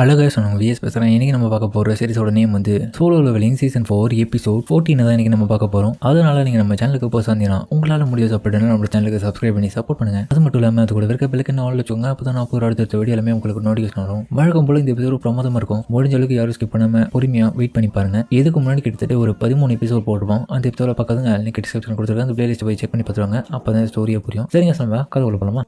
அழகாக சொன்னாங்க விஎஸ் பேசுகிறேன். இன்றைக்கி நம்ம பார்க்க போகிற சீரிஸோட நேம் வந்து சோலோ லெவலிங் சீசன் 4 எபிசோட் 14 தான் இன்றைக்கி நம்ம பார்க்க போகிறோம். அதனால் நீங்கள் நம்ம சேனலுக்கு போக வந்தீங்கன்னா உங்களால் முடியாது அப்படின்னா நம்ம சேனலுக்கு சப்ஸ்கிரைப் பண்ணி சப்போர்ட் பண்ணுங்கள். அது மட்டும் இல்லாமல் அது கூட இருக்க பிள்ளைக்கு ஆள் வச்சுக்கோங்க. அப்போ தான் நான் அடுத்த வீடியோ எல்லாமே உங்களுக்கு நோட்டிஃபிகேஷன் வரும். வழக்கம் போல் இந்த எபிசோட் பிரமாதமாக இருக்கும். முடிஞ்ச அளவுக்கு யாரும் ஸ்கிப் பண்ணாமல் பொறுமையாக வெயிட் பண்ணி பாருங்கள். இதுக்கு முன்னாடி கிட்டத்தட்ட ஒரு 13 எபிசோட் போடுவோம். அந்த எபிசோட பார்க்காதுங்க லிங்க் டிஸ்கிரிப்ஷன் கொடுத்துருக்கேன். அந்த பிளேலிஸ்ட் போய் செக் பண்ணி பார்த்துருவாங்க. அப்போ தான் ஸ்டோரியை புரியும். சரிங்க சொல்லுங்கள், கதை உள்ள போகலாமா?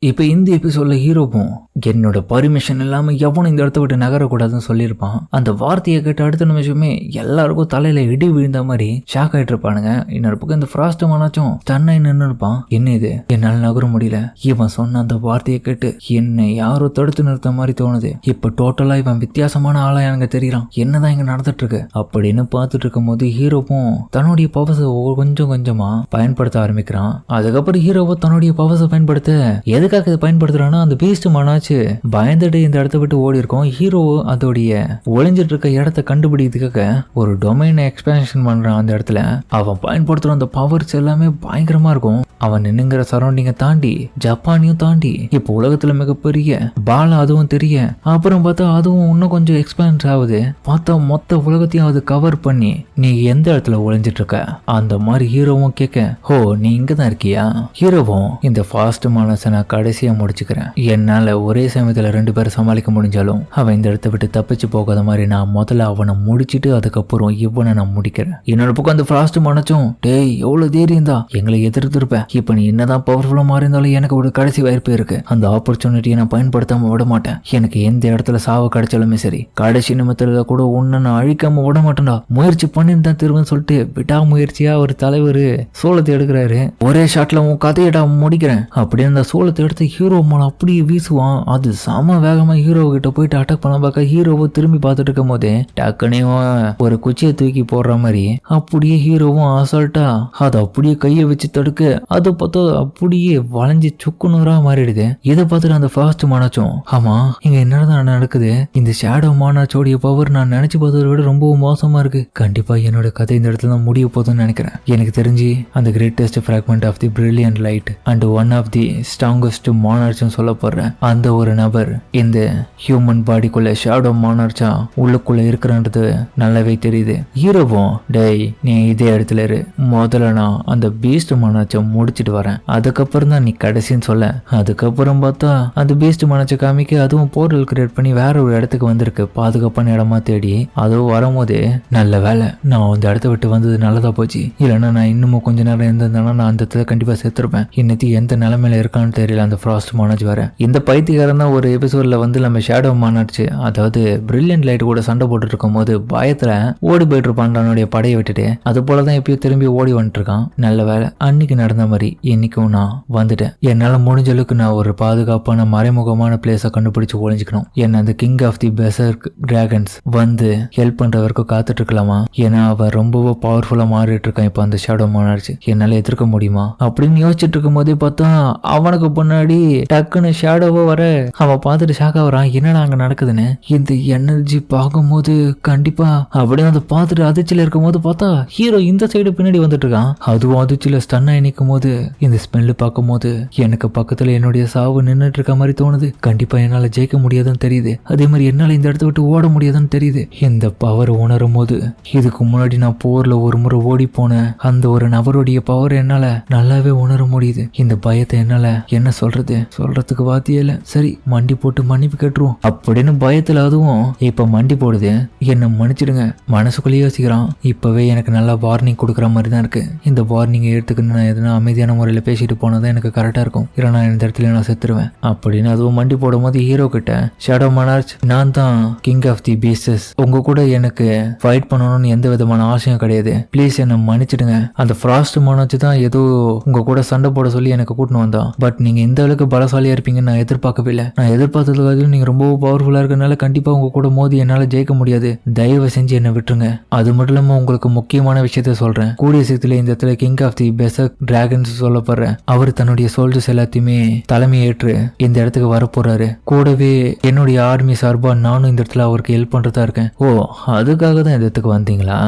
இப்போ இந்த எபிசோடில் ஹீரோவும் என்னோட பர்மிஷன் இல்லாமல் எவனும் இந்த இடத்த விட்டு நகரக்கூடாதுன்னு சொல்லியிருப்பான். அந்த வார்த்தையை கேட்டு அடுத்த நிமிஷமே எல்லாருக்கும் தலையில இடி விழுந்த மாதிரி ஷாக் ஆகிட்டு இருப்பானுங்க. இன்னொரு பக்கம் இந்த ஃப்ராஸ்ட் மானாச்சும் தன்னை நின்று இருப்பான். என்ன இது, என்னால் நகர முடியல. இவன் சொன்ன அந்த வார்த்தையை கேட்டு என்னை யாரோ தடுத்து நிறுத்த மாதிரி தோணுது. இப்போ டோட்டலா இவன் வித்தியாசமான ஆளா எனக்கு தெரியறான். என்னதான் இங்க நடந்துட்டு இருக்கு அப்படின்னு பார்த்துட்டு இருக்கும் போது ஹீரோவும் தன்னுடைய பவர்ஸை கொஞ்சம் கொஞ்சமா பயன்படுத்த ஆரம்பிக்கிறான். அதுக்கப்புறம் ஹீரோவும் தன்னுடைய பவர்ஸை பயன்படுத்த எதுக்காக இதை பயன்படுத்துறான்னா அந்த பீஸ்ட் மானாச்சு பயந்துட்டு இந்த இடத்த விட்டு ஓடி இருக்கும். ஹீரோ அதோடைய ஒளிஞ்சிட்டு இருக்க இடத்த கண்டுபிடிக்கிறதுக்காக ஒரு டொமைனை எக்ஸ்பேன்ஷன் பண்றான். அந்த இடத்துல அவன் பயன்படுத்துற அந்த பவர்ஸ் எல்லாமே பயங்கரமா இருக்கும். அவன் நின்னுங்கிற சரௌண்டிங்கை தாண்டி ஜப்பானையும் தாண்டி இப்போ உலகத்துல மிகப்பெரிய பாலம் அதுவும் தெரிய அப்புறம் பார்த்தா அதுவும் இன்னும் கொஞ்சம் எக்ஸ்பேன்ஸ் ஆகுது. பார்த்தா மொத்த உலகத்தையும் அது கவர் பண்ணி நீ எந்த இடத்துல ஒளிஞ்சிட்டு இருக்க அந்த மாதிரி ஹீரோவும் கேட்க, ஹோ நீ இங்கதான் இருக்கியா? ஹீரோவும் இந்த ஃபாஸ்ட் மானஸை நான் கடைசியா முடிச்சுக்கிறேன். என்னால ஒரே சமயத்துல 2 பேரும் சமாளிக்க முடிஞ்சாலும் அவன் இந்த இடத்த விட்டு தப்பிச்சு போகாத மாதிரி நான் முதல்ல அவனை முடிச்சிட்டு அதுக்கப்புறம் இவனை நான் முடிக்கிறேன். என்னோட பக்கம் அந்த ஃபாஸ்ட் மானச்சும், டேய் எவ்வளவு தைரியம் தான் எங்களை எதிர்த்திருப்பேன். இப்ப நீ என்னதான் பவர்ஃபுல்லா மாறி இருந்தாலும் எனக்கு ஒரு கடைசி வாய்ப்பு இருக்கு. அந்த ஆப்பர்ச்சுனிட்டியை நான் பயன்படுத்தாம விட மாட்டேன். எனக்கு எந்த இடத்துல சாவு கிடைச்சாலுமே சரி, கடைசி நிமிடத்துல கூட உன்னை நான் அழிக்காம விட மாட்டேன்டா. முயற்சி பண்ணிட்டு தான் திரும்ப சொல்லிட்டு விடாமுயற்சியா ஒரு தலைவர் சோளத்தை எடுக்கிறாரு. ஒரே ஷாட்ல உன் கதையடா முடிக்கிறேன் அப்படின்னு அந்த சோளத்தை எடுத்து ஹீரோ மேல அப்படியே வீசுவான். அது சம வேகமா ஹீரோ கிட்ட போயிட்டு அட்டாக் பண்ண பார்க்க ஹீரோவை திரும்பி பார்த்துட்டு இருக்கும் போதே டக்குனே ஒரு குச்சியை தூக்கி போடுற மாதிரி அப்படியே ஹீரோவும் அசால்ட்டா அதை அப்படியே கையை வச்சு தடுக்க அதை பார்த்தா அப்படியே வளைஞ்சு சுக்குநூறா மாறிடுது. இதை பார்த்துட்டு அந்த ஃபாஸ்ட் மானாச்சும், ஆமா இங்க என்னதான் நடக்குது? இந்த ஷேடோ மானாச்சோடைய பவர் நான் நினைச்சு பார்த்ததை விட ரொம்ப மோசமா இருக்கு. கண்டிப்பா என்னோட கதை இந்த இடத்துல தான் முடிய போதுன்னு நினைக்கிறேன். எனக்கு தெரிஞ்சு அந்த greatest fragment of the brilliant light and one of the strongest மானார்ச்சும் சொல்லப்படுறேன் அந்த ஒரு நபர் இந்த ஹியூமன் பாடிக்குள்ள ஷேடோ மானார்ச்சா உள்ளுக்குள்ள இருக்கிறன்றது நல்லாவே தெரியுது. ஹீரோவும், டேய் நீ இதே இடத்துல இரு, முதல்ல நான் அந்த பீஸ்ட் மானாச்சை முடிச்சிட்டு வரேன், அதுக்கப்புறம் தான் நீ கடைசின்னு சொல்ல. அதுக்கப்புறம் பார்த்தா அந்த பீஸ்ட் மானாச்சை காமிக்க அதுவும் போர்ட்டல் கிரியேட் பண்ணி வேற ஒரு இடத்துக்கு வந்திருக்கு, பாதுகாப்பான இடமா தேடி. அதுவும் வரும்போது நல்ல வேலை நான் அந்த இடத்த விட்டு வந்தது நல்லதா போச்சு. இல்லைன்னா நான் இன்னமும் கொஞ்ச நேரம் இருந்திருந்தேன்னா நான் அந்த இடத்துல கண்டிப்பா செத்துருப்பேன். இன்னைக்கு எந்த நிலைமையில இருக்கான்னு தெரியல அந்த ஃப்ராஸ்ட் மானாச்சு வேற. இந்த பைத்தியக்காரன் தான் ஒரு எபிசோட்ல வந்து நம்ம ஷேடோ மானாச்சு அதாவது பிரில்லியன்ட் லைட் கூட சண்டை போட்டு இருக்கும் போது பயத்துல ஓடி போயிட்டு இருப்பான் தன்னுடைய படையை விட்டுட்டு. அது போலதான் எப்பயும் திரும்பி ஓடி வந்துட்டு இருக்கான். நல்ல வேலை அன்னைக்கு நடந்த மாதிரி இன்னைக்கும் நான் வந்துட்டேன். என்னால முடிஞ்ச அளவுக்கு நான் ஒரு பாதுகாப்பான மறைமுகமான பிளேஸை கண்டுபிடிச்சு ஒளிஞ்சுக்கணும். என்ன அந்த கிங் ஆஃப் தி பெர்சர்க் டிராகன்ஸ் வந்து ஹெல்ப் பண்ற வரைக்கும் காத்துட்டு இருக்கலாமா? ஏன்னா அவ ரொம்பவும் பவர்ஃபுல்லா மாறிட்டு இருக்கான் இப்ப அந்த ஷேடோ மானாச்சு. என்னால எதிர்க்க முடியுமா அப்படின்னு யோசிச்சுட்டு இருக்கும் போதே பார்த்தா அவனுக்கு முன்னாடி டக்குன்னு ஷேடோவா வர அவன் பார்த்துட்டு ஷாக் ஆகுறான். என்னடா அங்க நடக்குதுன்னு. இந்த எனர்ஜி பார்க்கும்போது கண்டிப்பா அப்படியே அதை பார்த்துட்டு அதிர்ச்சியில இருக்கும் போது பார்த்தா ஹீரோ இந்த சைடு பின்னாடி வந்துட்டு இருக்கான். அதுவும் அதிர்ச்சியில ஸ்டன் ஆகி நிற்கும் போது இந்த ஸ்மெல்லு பார்க்கும் போது எனக்கு பக்கத்துல என்னுடைய சாவு நின்றுட்டு இருக்க மாதிரி தோணுது. கண்டிப்பா என்னால ஜெயிக்க முடியாதுன்னு தெரியுது. அதே மாதிரி என்னால இந்த இடத்த விட்டு ஓட முடியாதுன்னு தெரியுது. இந்த பவர் உணரும் போது இதுக்கு முன்னாடி நான் போர்ல ஒரு முறை ஓடி போனேன் அந்த ஒரு நபருடைய பவர் என்னால நல்லாவே உணர முடியுது. இந்த பயத்தை என்னால என்ன சொல்றதுக்கு வார்த்தையே இல்ல. சரி மண்டி போட்டு மன்னிப்பு கேட்டுருவோம் அப்படின்னு பயத்துல அதுவும் இப்ப மண்டி போடுது. என்ன மன்னிச்சிடுங்க மனசுக்குள்ளே யோசிக்கிறான். இப்பவே எனக்கு நல்லா வார்னிங் கொடுக்குற மாதிரி தான் இருக்கு. இந்த வார்னிங்கை எடுத்துக்கிட்டு நான் எதுனா அமைதியான முறையில பேசிட்டு போனதான் எனக்கு கரெக்டா இருக்கும். இல்லை நான் இந்த இடத்துல நான் செத்துருவேன் அப்படின்னு அதுவும் மண்டி போடும் போது ஹீரோ கிட்ட, ஷேடோ மானார்ச் நான் தான் கிங் ஆஃப் தி பீஸ்டஸ். உங்க கூட எனக்கு ஃபைட் பண்ணணும்னு எந்த விதமான ஆசையும் கிடையாது. ப்ளீஸ் என்ன மன்னிச்சிடுங்க. அந்த ஃப்ராஸ்ட் மானாச்சு தான் ஏதோ உங்க கூட சண்டை போட சொல்லி எனக்கு கூட்டின்னு வந்தான். பட் நீங்க இந்த அளவுக்கு பலசாலியா இருப்பீங்கன்னு நான் எதிர்பார்க்கவே இல்லை. நான் எதிர்பார்த்ததுக்காக நீங்க ரொம்ப பவர்ஃபுல்லா இருக்கனால கண்டிப்பா உங்க கூட மோதி என்னால ஜெயிக்க முடியாது. தயவு செஞ்சு என்ன விட்டுருங்க. அது மட்டும் இல்லாம உங்களுக்கு முக்கியமான விஷயத்த சொல்றேன். கூடிய சீக்கிரத்துல இந்த இடத்துல கிங் ஆஃப் தி பெர்சர்க் டிராகன்ஸ் சொல்லப்படுற அவர் தன்னுடைய சோல்ஜர்ஸ் எல்லாத்தையுமே தலைமை ஏற்று இந்த இடத்துக்கு வரப்போறாரு. கூடவே என்னுடைய ஆர்மி சார்பா நானும் இந்த இடத்துல அவருக்கு ஹெல்ப் பண்றதா இருக்கேன். ஓ அதுக்காக தான் இந்த இடத்துக்கு வந்தீங்களா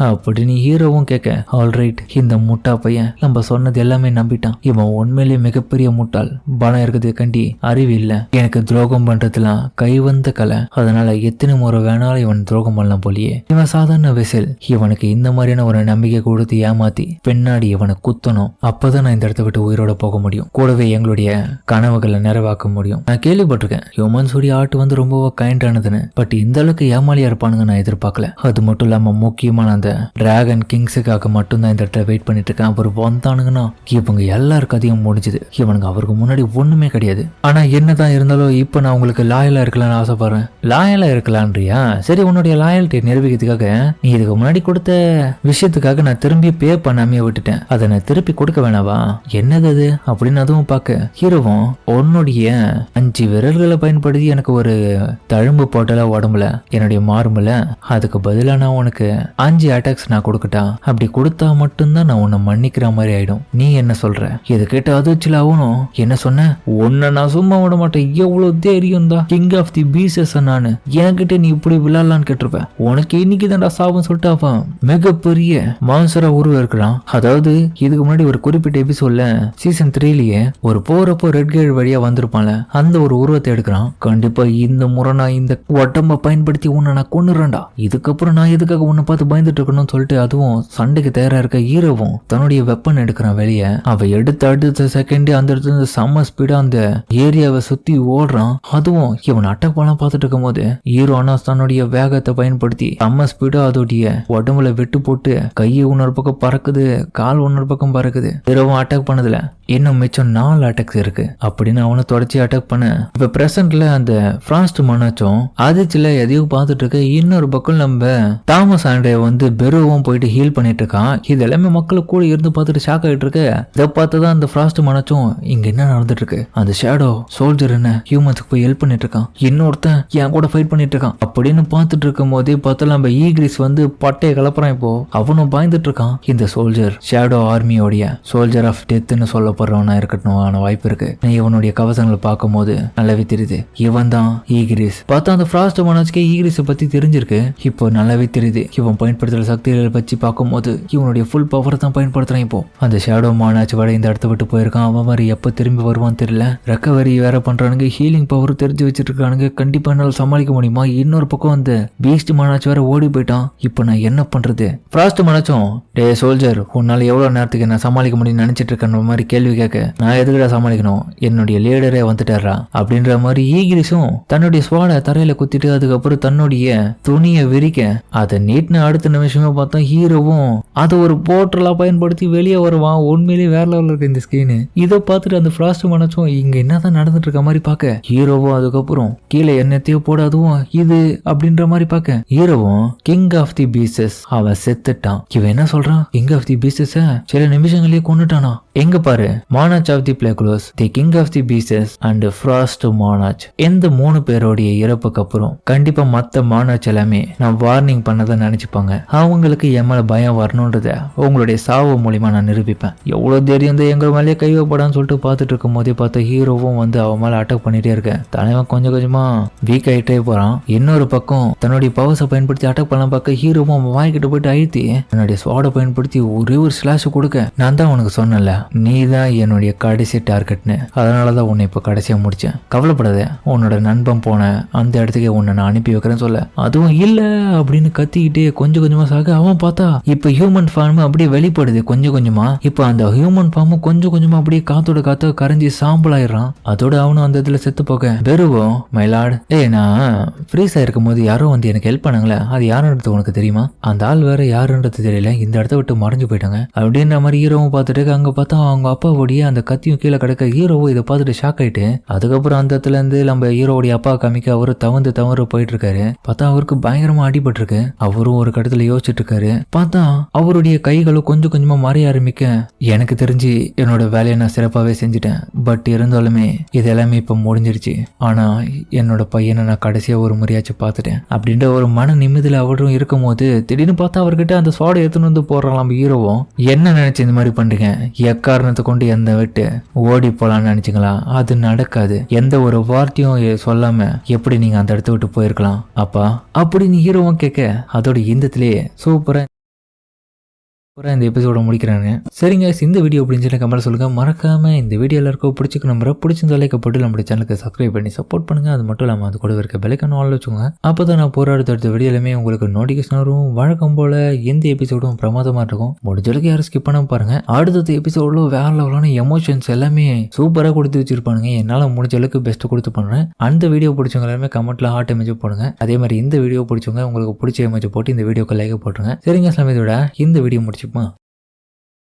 அப்படின்னு ஹீரோவும் கேட்க, ஆல்ரைட் இந்த முட்டா பையன் நம்ம சொன்னது எல்லாமே நம்பிட்டான். இவன் உண்மையிலேயே மிகப்பெரிய முட்டாள். பலம் இருக்குது கண்டி அறிவு இல்ல. எனக்கு துரோகம் பண்றதுலாம் கைவந்த கலை. அதனால எத்தனை முறை வேணாலும் இவன் துரோகம் பண்ணலாம் போலியே. இவன் சாதாரண வெசல். இவனுக்கு இந்த மாதிரியான ஒரு நம்பிக்கை கொடுத்து ஏமாத்தி பின்னாடி இவனை குத்தணும். அப்பதான் நான் இந்த இடத்த விட்டு உயிரோட போக முடியும். கூடவே எங்களுடைய கனவுகளை நிறைவாக்க முடியும். நான் கேள்விப்பட்டிருக்கேன் ஹியூமன்ஸுடைய ஆர்ட் வந்து ரொம்ப கைண்டானதுன்னு. பட் இந்த அளவுக்கு ஏமாலியா இருப்பானுங்க நான் எதிர்பார்க்கல. அது மட்டும் இல்லாம முக்கியமான அந்த டிராகன் கிங்ஸுக்காக மட்டும்தான் இந்த இடத்துல வெயிட் பண்ணிட்டு இருக்கேன். அவர் வந்தானுங்கன்னா இவங்க எல்லாருக்கும் அதிகம் முடிஞ்சுது. இவனுங்க அவருக்கு முன்னாடி ஒண்ணுமே கிடையாது. ஆனா என்னதான் இருந்தாலும் இப்ப நான் உங்களுக்கு லாயலா இருக்கலாம்னு ஆசைப்படுறேன். லாயலா இருக்கலான்றியா? சரி, உன்னுடைய லாயல்ட்டி நிரூபிக்கிறதுக்காக நீ இதுக்கு முன்னாடி கொடுத்த விஷயத்துக்காக நான் திரும்பி பே பண்ணாமே விட்டுட்டேன். அதை நான் திருப்பி கொடுக்க வேணாவா? என்னது அது அப்படின்னு அதுவும் பார்க்க ஹீரோவும் உன்னுடைய 5 விரல்களை பயன்படுத்தி எனக்கு ஒரு தழும்பு போட்டல உடம்புல என்னுடைய மார்புல, அதுக்கு பதிலா நான் உனக்கு 5 அட்டாக்ஸ் நான் கொடுக்கட்டா? அப்படி கொடுத்தா மட்டும்தான் நான் உன்னை மன்னிக்கிற மாதிரி ஆயிடும். நீ என்ன சொல்ற? இது கேட்டு அதிர்ச்சியில் ஆகணும். என்ன சொன்ன? உன்னை நான் சும்மா விட மாட்டேன். எவ்வளவு தைரியம் தான் கிங் ஆஃப் தி பீசஸ் நானு. என்கிட்ட நீ இப்படி விளையாடலான்னு கேட்டிருப்பேன். உனக்கு இன்னைக்கு தான்டா சாபம் சொல்லிட்டு அவன் மிகப்பெரிய மான்சரா உருவம் இருக்கிறான். அதாவது இதுக்கு முன்னாடி ஒரு குறிப்பிட்ட எபிசோட்ல சீசன் 3லயே ஒரு போறப்போ ரெட் கேட் வழியா வந்திருப்பான்ல, அந்த ஒரு உருவத்தை எடுக்கிறான். கண்டிப்பா இந்த முறை நான் இந்த உடம்ப பயன்படுத்தி உன்னை நான் கொன்னுறேன்டா. இதுக்கப்புறம் நான் எதுக்காக உன்னை பார்த்து பயந்துட்டு இருக்கணும்னு சொல்லிட்டு அதுவும் சண்டைக்கு தயாரா இருக்க ஹீரோவும் தன்னுடைய வெப்பன் எடுக்கிறான் வெளியே. அவ அடுத்த செகண்ட் அந்த இடத்துல செம்ம ஸ்பீடா அந்த ஏரியாவை சுத்தி ஓடுறான். அதுவும் இவன் அட்டாக் பண்ணலாம் பார்த்துட்டு இருக்கும் போது ஹீரோ ஆனா தன்னுடைய வேகத்தை பயன்படுத்தி செம்ம ஸ்பீடா அதோடைய உடம்புல வெட்டு போட்டு கையை இன்னொரு பக்கம் பறக்குது, கால் இன்னொரு பக்கம் பறக்குது. ஹீரோவும் அட்டாக் பண்ணதுல இன்னும் மிச்சம் 4 அட்டாக்ஸ் இருக்கு அப்படின்னு அவனை தொடர்ச்சி அட்டாக் பண்ண இப்ப பிரசன்ட்ல அந்த ஃப்ராஸ்ட் மனாச்சும் ஆதிச்சில எதையோ பார்த்துட்டு இருக்க. இன்னொரு பக்கம் நம்ம தாமஸ் ஆண்ட்ரே வந்து பெருவும் போயிட்டு ஹீல் பண்ணிட்டு இருக்கான். இது எல்லாமே மக்களுக்கு கூட இருந்து பார்த்துட்டு ஷாக் ஆகிட்டு இருக்கு. இதை பார்த்துதான் அந்த ஃப்ராஸ்ட் மனாச்சும் இங்க என்ன நடந்துட்டு இருக்கு, அந்த ஷேடோ சோல்ஜர் என்ன ஹியூமன்ஸ்க்கு போய் ஹெல்ப் பண்ணிட்டு இருக்கான், இன்னொருத்தன் என் கூட ஃபைட் பண்ணிட்டு இருக்கான் அப்படின்னு பார்த்துட்டு இருக்கும் போதே பார்த்தா நம்ம ஈகிரிஸ் வந்து பட்டையை கலப்புறான். இப்போ அவனும் பயந்துட்டு இருக்கான். இந்த சோல்ஜர் ஷேடோ ஆர்மியோடைய சோல்ஜர் ஆஃப் டெத்னு சொல்லப்படுறவனா இருக்கட்டும் ஆன வாய்ப்பு இருக்கு. இவனுடைய கவசங்களை பார்க்கும் போது நல்லாவே தெரியுது இவன் தான் ஈகிரிஸ். பார்த்தா அந்த ஃப்ராஸ்ட் மனாச்சுக்கே ஈகிரிஸ பத்தி தெரிஞ்சிருக்கு. இப்போ நல்லாவே தெரியுது இவன் பயன்படுத்துற சக்திகளை பற்றி பார்க்கும் போது இவனுடைய ஃபுல் பவரை தான் பயன்படுத்துறான். இப்போ அந்த ஷேடோ மானாச்சு வர இந்த இடத்த விட்டு போயிருக்கான். அவன் மாதிரி எப்ப திரும்பி வருவான்னு தெரியல. ரெக்கவரி வேற பண்றானுங்க, ஹீலிங் பவர் தெரிஞ்சு வச்சிட்டு இருக்கானுங்க. கண்டிப்பா என்னால சமாளிக்க முடியுமா? இன்னொரு பக்கம் அந்த பீஸ்ட் மானாச்சு வேற ஓடி போயிட்டான். இப்போ நான் என்ன பண்றது? ஃப்ராஸ்ட் மனாச்சும் டே சோல்ஜர், உன்னால எவ்வளவு நேரத்துக்கு நான் சமாளிக்க முடியும்னு நினைச்சிட்டு இருக்கேன் மாதிரி கேள்வி கேட்க, நான் எதுக்குடா சமாளிக்கணும், என்னுடைய லீடரே வந்துட்டாரா அப்படின்ற மாதிரி ஈகிரிஸும் தன்னுடைய ஸ்வாட தரையில குத்திட்டு அதுக்கப்புறம் தன்னுடைய துணியை விரிக்க அதை நீட்னு அடுத்த நிமிஷமே பார்த்தா ஹீரோவும் அதை ஒரு போர்ட்டலா பயன்படுத்தி வெளியே வருவான். உண்மையிலேயே வேற லெவலில் இருக்கு இந்த ஸ்கிரீனு. இதை பார்த்துட்டு அந்த ஃப்ராஸ்ட் மனச்சும் இங்க என்னதான் நடந்துட்டு இருக்க மாதிரி பார்க்க ஹீரோவும் அதுக்கப்புறம் கீழே என்னத்தையோ போட அதுவும் இது அப்படின்ற மாதிரி பார்க்க ஹீரோவும் கிங் ஆஃப் தி பீசஸ் அவன் செத்துட்டான். இவன் என்ன சொல்றான்? கிங் ஆஃப் தி பீசஸ் சில நிமிஷங்களே கொண்டுட்டானா? எங்க பாரு, monarch of the plagues, the king of the beasts and frost monarch. இந்த 3 பேருடைய இறப்புக்கு அப்புறம் கண்டிப்பா மத்த மானாச் எல்லாமே நான் வார்னிங் பண்ணதை நினைச்சுப்பாங்க. அவங்களுக்கு என் மேல பயம் வரணும்ன்றத உங்களுடைய சாவு மூலியமா நான் நிரூபிப்பேன். எவ்வளவு தைரியம் வந்து எங்க மேலேயே கைவப்படான்னு சொல்லிட்டு பார்த்துட்டு இருக்கும் போதே பார்த்த ஹீரோவும் வந்து அவன் மேல அட்டாக் பண்ணிட்டே இருக்க. தலைவன் கொஞ்சம் கொஞ்சமா வீக் ஆயிட்டே போறான். இன்னொரு பக்கம் தன்னுடைய பவர்ஸை பயன்படுத்தி அட்டாக் பண்ணலாம் பார்க்க ஹீரோவும் அவன் வாய்க்கிட்ட போயிட்டு அழுத்தி தன்னுடைய ஸ்வாடை பயன்படுத்தி ஒரே ஒரு ஸ்லாஷ் கொடுக்க, நான் தான் உனக்கு சொன்னல நீ தான் என்னுடைய கடைசி டார்கெட்னு, அதனாலதான் உன்னை இப்ப கடைசியா முடிச்சேன். கவலைப்படாத, உன்னோட நண்பன் போன அந்த இடத்துக்கு உன்னை நான் அனுப்பி வைக்கிறேன்னு சொல்ல, அதுவும் இல்ல அப்படின்னு கத்திக்கிட்டே கொஞ்சம் கொஞ்சமா சாக அவன் பார்த்தா இப்ப ஹியூமன் ஃபார்ம் அப்படியே வெளிப்படுது கொஞ்சம் கொஞ்சமா. இப்ப அந்த ஹியூமன் ஃபார்ம் கொஞ்சம் கொஞ்சமா அப்படியே காத்தோட காத்த கரைஞ்சி சாம்பல் ஆயிடுறான். அதோட அவனும் அந்த இதுல செத்து போக பெருவும் மைலாட் நான் ஃப்ரீஸ் ஆயிருக்கும் போது யாரோ வந்து எனக்கு ஹெல்ப் பண்ணாங்களே, அது யாருன்றது உனக்கு தெரியுமா? அந்த ஆள் வேற யாருன்றது தெரியல, இந்த இடத்த விட்டு மறைஞ்சு போயிட்டாங்க அப்படின்ற மாதிரி ஹீரோவும் பார்த்துட்டு அங்க பார்த்தா அவங்க அப்பாவுடைய அந்த கத்தியும் கீழே கிடக்க. ஹீரோவும் இதை பார்த்துட்டு ஷாக் ஆயிட்டு அதுக்கப்புறம் அந்த இடத்துல இருந்து நம்ம ஹீரோவுடைய அப்பா காமிக்க அவரு தவறு போயிட்டு இருக்காரு. பார்த்தா அவருக்கு பயங்கரமா அடிபட்டு இருக்கு. அவரும் ஒரு கடத்துல யோசிச்சுட்டு இருக்காரு. பார்த்தா அவருடைய கைகளும் கொஞ்சம் கொஞ்சமா மறைய ஆரம்பிக்க, எனக்கு தெரிஞ்சு என்னோட வேலையை நான் சிறப்பாவே செஞ்சுட்டேன். பட் இருந்தாலுமே இது எல்லாமே இப்ப முடிஞ்சிருச்சு. ஆனா என்னோட பையனை நான் கடைசியா ஒரு முறையாச்சும் பார்த்துட்டேன் அப்படின்ற ஒரு மன நிம்மதியில அவரும் இருக்கும் போது திடீர்னு பார்த்தா அவர்கிட்ட அந்த சோடை எடுத்துன்னு வந்து போடுறான். நம்ம ஹீரோவும் என்ன நினைச்சு இந்த மாதிரி பண்றீங்க, எக்காரணத்தை கொண்டு எந்த விட்டு ஓடி போலான்னு நினைச்சீங்களா? அது நடக்காது. எந்த ஒரு வார்த்தையும் சொல்லாம எப்படி நீங்க அந்த இடத்த விட்டு போயிருக்கலாம் அப்பா அப்படின்னு ஹீரோவும் கேட்க, அதோட இந்தத்திலேயே சூப்பரா அப்புறம் இந்த எபிசோட முடிக்கிறாங்க. சரிங்க, இந்த வீடியோ அப்படின்னு சொல்லி கமெண்ட் சொல்லுங்க. மறக்காம இந்த வீடியோ எல்லாருக்கும் பிடிச்சிக்க நம்புற பிடிச்சிருந்த லைக் போட்டு நம்மளுடைய சேனலுக்கு சப்ஸ்கிரைப் பண்ணி சப்போர்ட் பண்ணுங்க. அது மட்டும் இல்லாமல் அது கூட இருக்க பெல்லைக்கான ஆல் வச்சுக்கோங்க. அப்போ நான் போகிற அடுத்த வீடியோலுமே உங்களுக்கு நோட்டிஃபிகேஷன் வரும். வழக்கம் போல எந்த எபிசோடும் பிரமாதமாக இருக்கும். முடிஞ்சளவுக்கு யாரும் ஸ்கிப் பண்ண பாருங்க. அடுத்த எபிசோட்ல வேற லெவலான எமோஷன்ஸ் எல்லாமே சூப்பராக கொடுத்து வச்சிருப்பானுங்க. என்னால் முடிஞ்ச அளவுக்கு பெஸ்ட் கொடுத்து பண்றேன். அந்த வீடியோ பிடிச்சவங்க எல்லாமே கமெண்ட்ல ஹார்ட் இமேஜ் போடுங்க. அதே மாதிரி இந்த வீடியோ பிடிச்சவங்க உங்களுக்கு பிடிச்ச இமேஜ் போட்டு இந்த வீடியோக்கு லைக் போட்டுருங்க. சரிங்க, இதோட இந்த வீடியோ முடிச்சுப்போம்.